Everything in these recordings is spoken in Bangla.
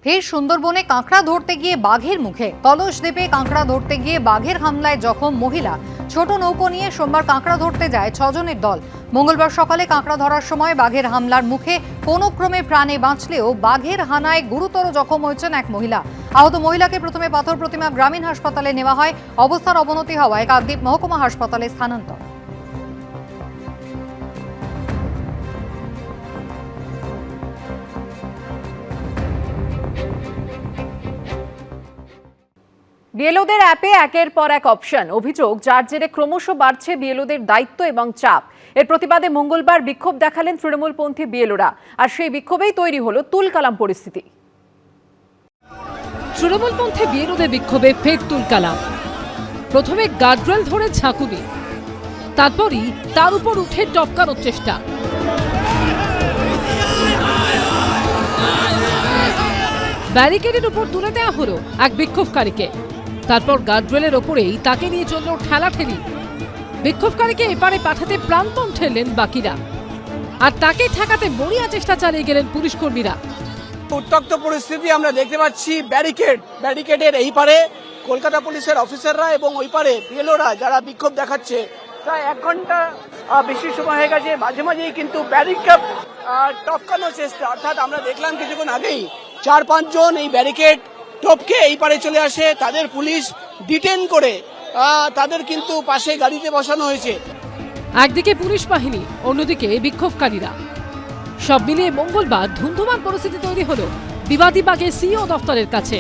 ফের সুন্দরবনে কাঁকড়া ধরতে গিয়ে বাঘের মুখে কলস দ্বীপে কাঁকড়া ধরতে গিয়ে বাঘের হামলায় জখম মহিলা। ছোট নৌকো নিয়ে সোমবার কাঁকড়া ধরতে যায় 6 জনের দল। মঙ্গলবার সকালে কাঁকড়া ধরার সময় বাঘের হামলার মুখে কোনো ক্রমে প্রাণে বাঁচলেও বাঘের হানায় গুরুতর জখম হয়েছেন এক মহিলা। আহত মহিলাকে প্রথমে পাথর প্রতিমা গ্রামীণ হাসপাতালে নেওয়া হয়। অবস্থার অবনতি হওয়ায় কাকদ্বীপ মহকুমা হাসপাতালে স্থানান্তর। বিএলওদের অ্যাপে একের পর এক অপশন, অভিযোগ যার জেরে ক্রমশ বাড়ছে বিএলওদের দায়িত্ব এবং চাপ। এর প্রতিবাদে মঙ্গলবার বিক্ষোভ দেখালেন তৃণমূলপন্থী বিএলওরা, আর সেই বিক্ষোভেই তৈরি হলো তুলকালাম পরিস্থিতি। তৃণমূলপন্থী বিএলওদের বিক্ষোভে ফের তুলকালাম। প্রথমে গার্ডরেল ধরে ঝাঁকুনি, তারপরই তার উপর উঠে টপকানোর চেষ্টা। ব্যারিকেডের উপর তুলে দেওয়া হলো এক বিক্ষোভকারীকে, তারপর গার্ডরেলের ওপরেই তাকে নিয়ে চলল ঠেলাঠেলি। বিক্ষোভকারীকে এপারে পাঠাতে প্রাণপণ ঠেললেন বাকিরা, আর তাকে ঠেকাতে মরিয়া চেষ্টা চালিয়ে গেলেন পুলিশ কর্মীরা। উত্তপ্ত পরিস্থিতি আমরা দেখতে পাচ্ছি। ব্যারিকেডের এই পারে কলকাতা পুলিশের অফিসাররা এবং ওই পারে বিএলওরা যারা বিক্ষোভ দেখাচ্ছে। প্রায় 1 ঘন্টা বেশি সময় হয়ে গেছে। মাঝে মাঝেই কিন্তু ব্যারিকেড টপকানোর চেষ্টা, অর্থাৎ আমরা দেখলাম কিছুক্ষণ আগেই 4-5 জন এই ব্যারিকেড টপকে এই পারে চলে আসে। তাদের পুলিশ ডিটেন করে তাদের কিন্তু পাশে গাড়িতে বসানো হয়েছে। একদিকে পুলিশ বাহিনী, অন্যদিকে বিক্ষোভকারীরা, সব মিলিয়ে মঙ্গলবার ধুন্ধুমার পরিস্থিতি তৈরি হলো বিবাদী বাগের সিইও দফতরের কাছে।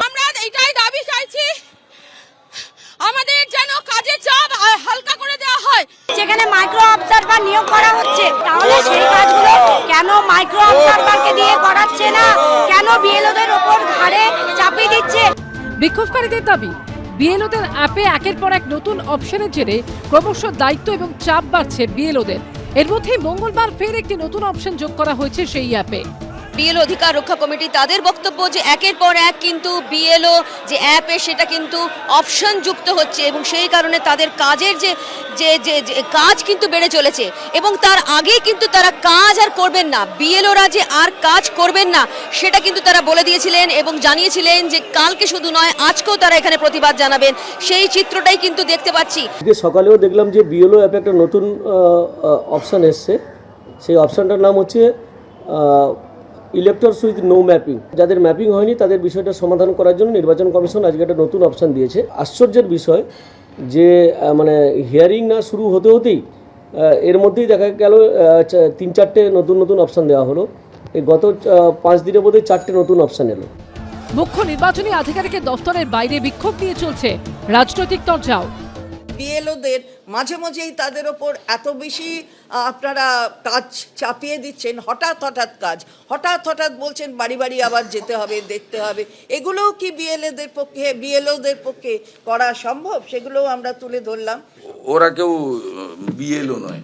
আমরা এটাই দাবি চাইছি, আমাদের যেন কাজের চাপ হালকা করে দেওয়া হয়। যেখানে মাইক্রো অবজারভার নিয়োগ করা হচ্ছে, তাহলে সেই কাজগুলো কেন মাইক্রো অবজারভারকে দিয়ে করাচ্ছে না? কেন বিএলওদের ওপর ঘাড়ে চাপিয়ে দিচ্ছে? বিক্ষোভকারীদের দাবি, বিএলওদের অ্যাপে একের পর এক নতুন অপশনের জেরে ক্রমশ দায়িত্ব এবং চাপ বাড়ছে বিএলওদের। এর মধ্যেই মঙ্গলবার ফের একটি নতুন অপশন যোগ করা হয়েছে সেই অ্যাপে। বিএলও অধিকার রক্ষা কমিটি তাদের বক্তব্য যে একের পর এক কিন্তু বিএলও যে অ্যাপে সেটা কিন্তু অপশন যুক্ত হচ্ছে এবং সেই কারণে তাদের কাজের যে কাজ কিন্তু বেড়ে চলেছে এবং তার আগে কিন্তু তারা কাজ আর করবেন না, বিএলওরা যে আর কাজ করবেন না সেটা কিন্তু তারা বলে দিয়েছিলেন এবং জানিয়েছিলেন যে কালকে শুধু নয় আজকেও তারা এখানে প্রতিবাদ জানাবেন। সেই চিত্রটাই কিন্তু দেখতে পাচ্ছি। সকালেও দেখলাম যে বিএলও অ্যাপে একটা নতুন অপশান এসছে। সেই অপশানটার নাম হচ্ছে ইলেক্টরস উইথ নো ম্যাপিং। যাদের ম্যাপিং হয়নি তাদের বিষয়টা সমাধান করার জন্য নির্বাচন কমিশন আজকে একটা নতুন অপশান দিয়েছে। আশ্চর্যের বিষয় যে মানে হিয়ারিং না শুরু হতে হতেই এর মধ্যেই দেখা গেল 3-4টে নতুন অপশান দেওয়া হলো। এই গত 5 দিনের মধ্যে 4টে নতুন অপশান এলো। মুখ্য নির্বাচনী আধিকারিকের দফতরের বাইরে বিক্ষোভ নিয়ে চলছে রাজনৈতিক তরজাও। বিএলওদের মাঝে মাঝেই তাদের ওপর এত বেশি আপনারা কাজ চাপিয়ে দিচ্ছেন, হঠাৎ কাজ, হঠাৎ বলছেন বাড়ি বাড়ি আবার যেতে হবে, দেখতে হবে। এগুলোও কি বিএলওদের পক্ষে করা সম্ভব? সেগুলোও আমরা তুলে ধরলাম। ওরা কেউ বিএলও নয়,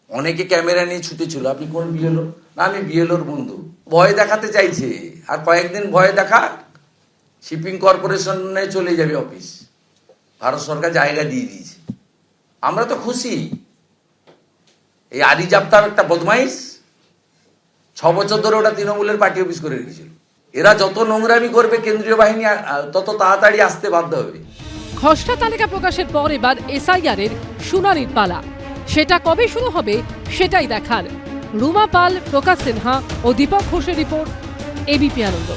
অনেকে ক্যামেরা নিয়ে ছুটেছিল। আপনি কোন বিএলও? না, আমি বিএলওর বন্ধু। ভয় দেখাতে চাইছে, আর কয়েকদিন ভয় দেখা শিপিং কর্পোরেশনে চলে যাবে অফিস। ভারত সরকার জায়গা দিয়ে দিয়েছে, আমরা তো খুশি। এই আরি জাপ্তার একটা বদমাইশ, 6 বছর ধরে ওটা তৃণমূলের পার্টি অফিস করে রেখেছিল। এরা যত নোংরামি করবে কেন্দ্রীয় বাহিনী তত তাড়াতাড়ি আসতে বাধ্য হবে। খসড়া তালিকা প্রকাশের পর এবার এসআইআর এর শুনানির পালা। সেটা কবে শুরু হবে সেটাই দেখার। রুমা পাল, প্রকাশ সিনহা ও দীপক ঘোষের রিপোর্ট, এবিপি আনন্দ।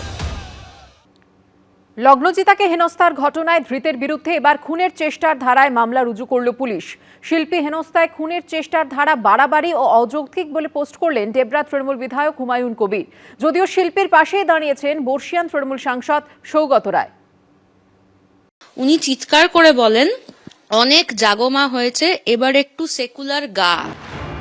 লগ্নজিতাকে হেনস্থার ঘটনায় ধৃতের বিরুদ্ধে এবার খুনের চেষ্টার ধারায় মামলা রুজু করল পুলিশ। শিল্পী হেনস্থায় খুনের চেষ্টার ধারা বাড়াবাড়ি ও অযৌক্তিক বলে পোস্ট করলেন ডেবরা তৃণমূল বিধায়ক হুমায়ুন কবির। যদিও শিল্পীর পাশেই দাঁড়িয়েছেন বর্ষিয়ান তৃণমূল সাংসদ সৌগত রায়। উনি চিৎকার করে বলেন, অনেক জাগমা হয়েছে, এবার একটু সেকুলার গা।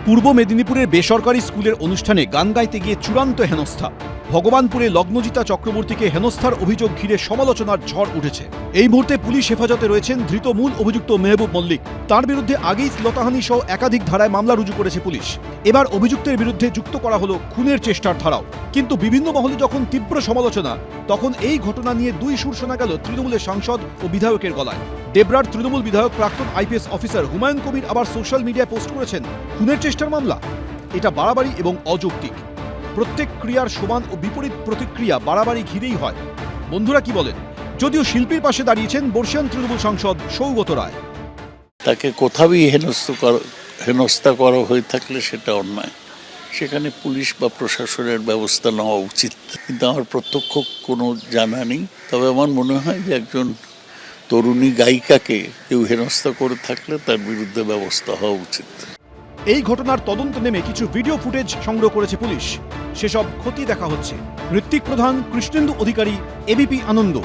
পূর্ব মেদিনীপুরের বেসরকারি স্কুলের অনুষ্ঠানে গান গাইতে গিয়ে চূড়ান্ত হেনস্থা। ভগবানপুরে লগ্নজিতা চক্রবর্তীকে হেনস্থার অভিযোগ ঘিরে সমালোচনার ঝড় উঠেছে। এই মুহূর্তে পুলিশ হেফাজতে রয়েছেন ধৃত মূল অভিযুক্ত মেহবুব মল্লিক। তার বিরুদ্ধে আগেই শ্লীলতাহানি সহ একাধিক ধারায় মামলা রুজু করেছে পুলিশ। এবার অভিযুক্তের বিরুদ্ধে যুক্ত করা হলো খুনের চেষ্টার ধারাও। কিন্তু বিভিন্ন মহলে যখন তীব্র সমালোচনা, তখন এই ঘটনা নিয়ে দুই সুর শোনা গেল তৃণমূলের সাংসদ ও বিধায়কের গলায়। ডেবরার তৃণমূল বিধায়ক প্রাক্তন আইপিএস অফিসার হুমায়ুন কবির আবার সোশ্যাল মিডিয়ায় পোস্ট করেছেন, খুনের চেষ্টার মামলা এটা বাড়াবাড়ি এবং অযৌক্তিক। প্রত্যেক ক্রিয়ার সমান ও বিপরীত প্রতিক্রিয়া বাড়াবাড়ি ঘিরেই হয়। বন্ধুরা কি বলেন? যদিও শিল্পীর পাশে দাঁড়িয়েছেন বর্ষিয়ান তৃণমূল সাংসদ সৌগত রায়। তাকে কোথাওই হেনস্থা করা হয়ে থাকলে সেটা অন্যায়, সেখানে পুলিশ বা প্রশাসনের ব্যবস্থা নেওয়া উচিত। কিন্তু আমার প্রত্যক্ষ কোনো জানা নেই। তবে আমার মনে হয় যে একজন তরুণী গায়িকাকে কেউ হেনস্থা করে থাকলে তার বিরুদ্ধে ব্যবস্থা হওয়া উচিত। এই ঘটনার তদন্ত নেমে কিছু ভিডিও ফুটেজ সংগ্রহ করেছে পুলিশ। সেসব খতিয়ে দেখা হচ্ছে। ঋত্বিক প্রধান, কৃষ্ণেন্দু অধিকারী, এবিপি আনন্দ।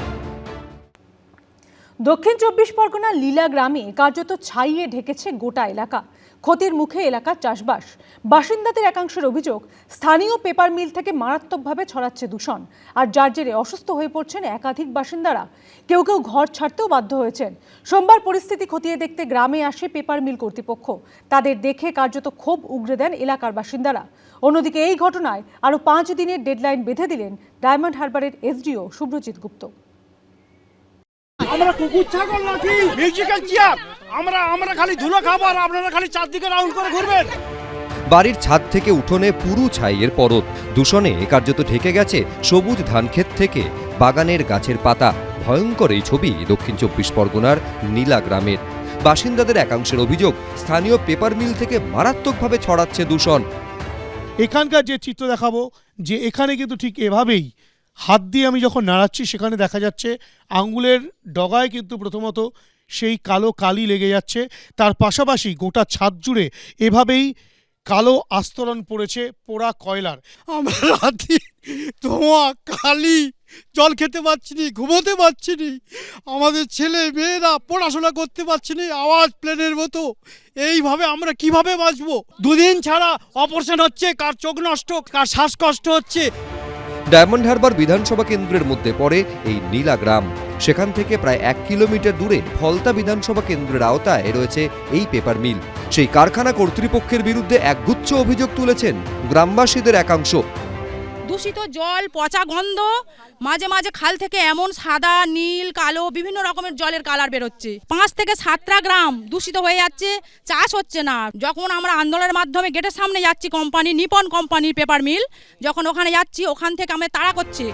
দক্ষিণ 24 পরগনার লীলা গ্রামে কার্যত ছাইয়ে ঢেকেছে গোটা এলাকা। ক্ষতির মুখে এলাকার চাষবাস। বাসিন্দাদের একাংশের অভিযোগ, স্থানীয় পেপার মিল থেকে মারাত্মকভাবে ছড়াচ্ছে দূষণ, আর যার জেরে অসুস্থ হয়ে পড়ছেন একাধিক বাসিন্দারা। কেউ কেউ ঘর ছাড়তেও বাধ্য হয়েছেন। সোমবার পরিস্থিতি খতিয়ে দেখতে গ্রামে আসে পেপার মিল কর্তৃপক্ষ। তাদের দেখে কার্যত ক্ষোভ উগরে দেন এলাকার বাসিন্দারা। অন্যদিকে এই ঘটনায় আরও 5 দিনের ডেডলাইন বেঁধে দিলেন ডায়মন্ড হারবারের এসডিও শুভ্রজিৎ গুপ্ত। আমরা কুকুর ছাগল নাকি মিউজিক্যাল চেয়ার? আমরা খালি ধুলো খাবো আর আপনারা খালি চারদিকে রাউন্ড করে ঘুরবেন। বাড়ির ছাদ থেকে উঠোনে পুরু ছাইয়ের পরত। দূষণে কার্যত ঢেকে গেছে সবুজ ধানক্ষেত থেকে বাগানের গাছের পাতা। ভয়ঙ্কর এই ছবি দক্ষিণ 24 পরগনার নীলা গ্রামের। বাসিন্দাদের একাংশের অভিযোগ, স্থানীয় পেপার মিল থেকে মারাত্মকভাবে ছড়াচ্ছে দূষণ। এখানকার যে চিত্র দেখাবো, যে এখানে কিন্তু ঠিক এভাবেই হাত দিয়ে আমি যখন নাড়াচ্ছি সেখানে দেখা যাচ্ছে আঙ্গুলের ডগায় কিন্তু প্রথমত সেই কালো কালি লেগে যাচ্ছে। তার পাশাপাশি গোটা ছাদ জুড়ে এভাবেই কালো আস্তরণ পড়েছে পোড়া কয়লার। আমরা রাতে ধোঁয়া, কালি, জল খেতে পারছি নি, ঘুমোতে পারছি নি, আমাদের ছেলে মেয়েরা পড়াশোনা করতে পারছি নি, আওয়াজ প্লেনের মতো। এইভাবে আমরা কিভাবে বাঁচবো? 2 দিন ছাড়া অপারেশন হচ্ছে, কার চোখ নষ্ট, কার শ্বাসকষ্ট হচ্ছে। ডায়মন্ড হারবার বিধানসভা কেন্দ্রের মধ্যে পড়ে এই নীলা গ্রাম। সেখান থেকে প্রায় 1 কিলোমিটার দূরে ফলতা বিধানসভা কেন্দ্রের আওতায় রয়েছে এই পেপার মিল। সেই কারখানা কর্তৃপক্ষের বিরুদ্ধে একগুচ্ছ অভিযোগ তুলেছেন গ্রামবাসীদের একাংশ। দূষিত জল, পচা গন্ধ, মাঝে মাঝে খাল থেকে এমন সাদা, নীল, কালো বিভিন্ন রকমের জলের কালার বেরোচ্ছে। 5 থেকে 7টা গ্রাম দূষিত হয়ে যাচ্ছে, চাষ হচ্ছে না। যখন আমরা আন্দোলনের মাধ্যমে গেটের সামনে যাচ্ছি, কোম্পানি নিপন কোম্পানির পেপার মিল, যখন ওখানে যাচ্ছি ওখান থেকে আমাদের তাড়া করছে।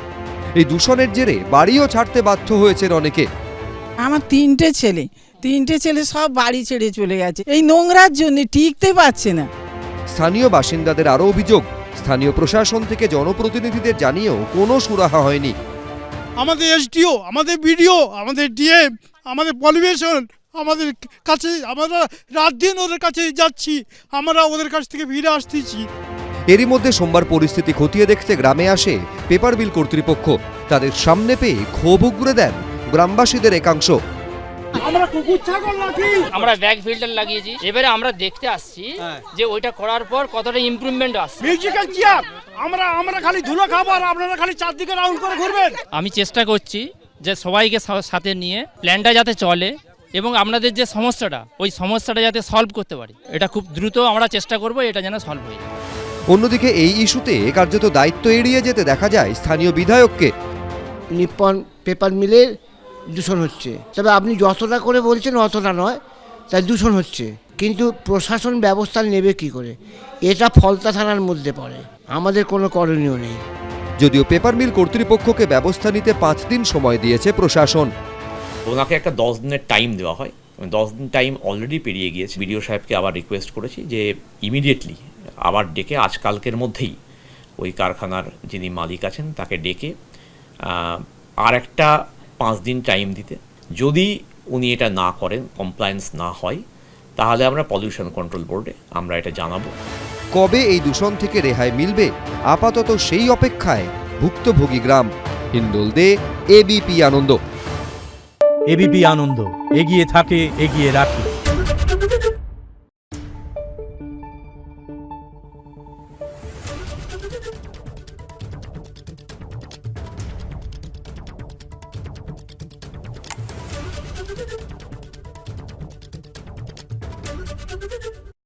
এই দূষণের জেরে বাড়িও ছাড়তে বাধ্য হয়েছেন অনেকে। আমার 3টে ছেলে সব বাড়ি ছেড়ে চলে গেছে এই নোংরার জন্য, টিকতে পারছে না। স্থানীয় বাসিন্দাদের আরও অভিযোগ, স্থানীয় প্রশাসন থেকে জনপ্রতিনিধিদের জানিয়েও কোনো সুরাহা হয়নি। আমাদের এসডিও, আমাদের বিডিও, আমাদের ডিএম, আমাদের পরিবেশন, আমাদের কাছে আমরা রাত দিন ওদের কাছে যাচ্ছি, আমরা ওদের কাছ থেকে ফিরে আসতেছি। এরই মধ্যে সোমবার পরিস্থিতি খতিয়ে দেখতে গ্রামে আসে পেপার মিল কর্তৃপক্ষ। তাদের সামনে পেয়ে ক্ষোভ উগরে দেন গ্রামবাসীদের একাংশ। আমরা কুকুর ছাগল নাকি? আমরা ব্যাক ফিল্টার লাগিয়েছি, এবারে আমরা দেখতে আসছি যে ওইটা করার পর কতটা ইমপ্রুভমেন্ট আসছে। Musical chair? আমরা খালি ধুলো খাবো আর আপনারা খালি চারদিকে রাউন্ড করে ঘুরবেন। আমি চেষ্টা করছি যে সবাইকে সাথে নিয়ে প্ল্যানটা যাতে চলে এবং আপনাদের যে সমস্যাটা, ওই সমস্যাটা যাতে সলভ করতে পারি। এটা খুব দ্রুত আমরা চেষ্টা করব, এটা যেন সলভ হয়ে যায়। অন্যদিকে এই ইস্যুতে কার্যত দায়িত্ব এড়িয়ে যেতে দেখা যায় স্থানীয় বিধায়ককে। নিপন পেপার মিলের দূষণ হচ্ছে, তবে আপনি যতটা করে বলছেন অতটা নয়, তাই দূষণ হচ্ছে। কিন্তু প্রশাসন ব্যবস্থা নেবে কি করে? এটা ফলতা থানার মধ্যে পড়ে, আমাদের কোনো করণীয় নেই। যদিও পেপার মিল কর্তৃপক্ষকে ব্যবস্থা নিতে 5 দিন সময় দিয়েছে প্রশাসন। ওনাকে একটা 10 দিনের টাইম দেওয়া হয়, 10 দিন টাইম অলরেডি পেরিয়ে গিয়েছে। বিডিও সাহেবকে আবার রিকোয়েস্ট করেছি যে ইমিডিয়েটলি আবার ডেকে আজকালকের মধ্যেই ওই কারখানার যিনি মালিক আছেন তাকে ডেকে আর একটা 5 দিন টাইম দিতে। যদি উনি এটা না করেন, কমপ্লায়েন্স না হয়, তাহলে আমরা পলিউশন কন্ট্রোল বোর্ডে আমরা এটা জানাবো। কবে এই দূষণ থেকে রেহাই মিলবে, আপাতত সেই অপেক্ষায় ভুক্তভোগী গ্রাম। হিন্দোল দে, এবিপি আনন্দ। এবিপি আনন্দ, এগিয়ে থাকে, এগিয়ে রাখে।